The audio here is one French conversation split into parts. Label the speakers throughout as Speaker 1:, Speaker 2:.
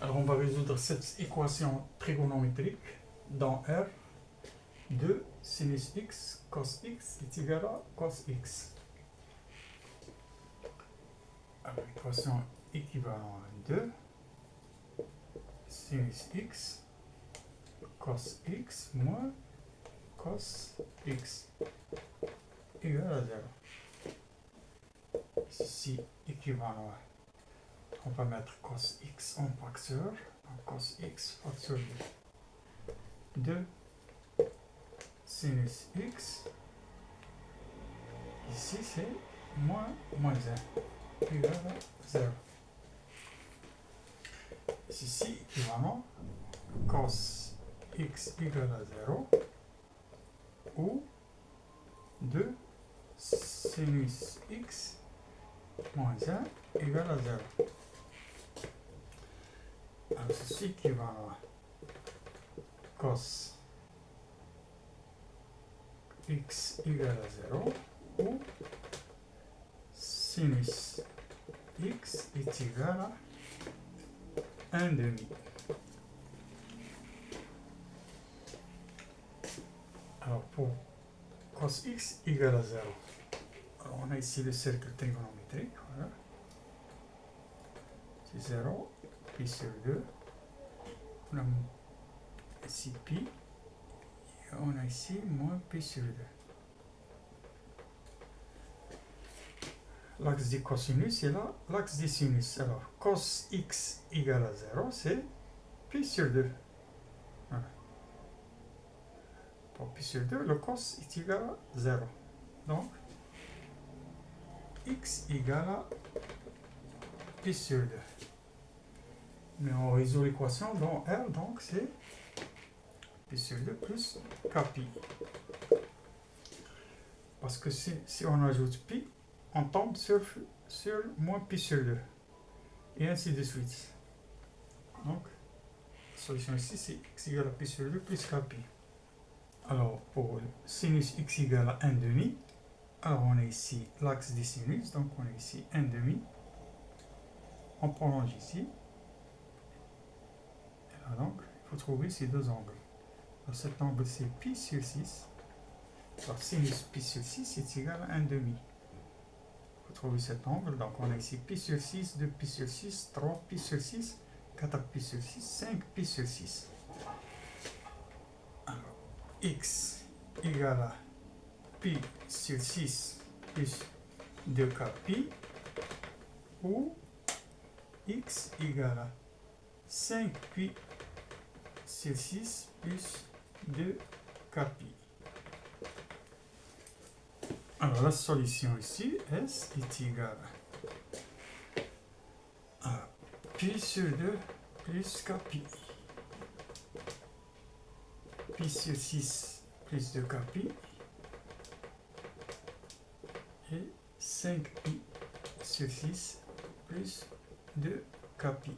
Speaker 1: Alors on va résoudre cette équation trigonométrique dans R. 2 sinus x cos x est égal à cos x. Alors l'équation équivalent à 2 sinus x cos x moins cos x égal à 0. Ici équivalent à, on va mettre cos x en facteur, donc cos x facteur de 2 sinus x, ici c'est moins 1 égal à 0. Ici équivalent cos x égal à 0 ou 2 sinus x moins 1 égal à 0. Alors ceci équivalent à cos x égale à 0 ou sinus x est égal à 1 demi. Alors pour cos x égale à 0, alors on a ici le cercle trigonométrique, voilà. C'est 0, pi sur 2, on a ici pi, et on a ici moins pi sur 2. L'axe du cosinus est là, l'axe du sinus. Alors, cos x égale à 0, c'est pi sur 2. Voilà. Pour pi sur 2, le cos est égal à 0. Donc, x égale à pi sur 2. Mais on résout l'équation dans R, donc c'est pi sur 2 plus kpi. Parce que si on ajoute pi, on tombe sur moins pi sur 2. Et ainsi de suite. Donc, la solution ici, c'est x égale à pi sur 2 plus kpi. Alors, pour sinus x égale à 1 demi, alors on a ici l'axe des sinus, donc on a ici 1 demi. On prolonge ici. Et là, donc, il faut trouver ces deux angles. Alors, cet angle, c'est pi sur 6. Alors, sinus pi sur 6 est égal à 1 demi. Il faut trouver cet angle. Donc, on a ici pi sur 6, 2 pi sur 6, 3 pi sur 6, 4 pi sur 6, 5 pi sur 6. Alors, x égale à pi sur 6 plus 2k pi, ou x égale à 5 pi sur 6 plus 2k pi. Alors la solution ici, S est égal à pi sur 2 plus kpi. Pi sur 6 plus 2 kpi et 5 pi sur 6 plus 2 kpi.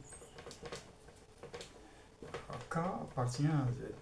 Speaker 1: K appartient à Z.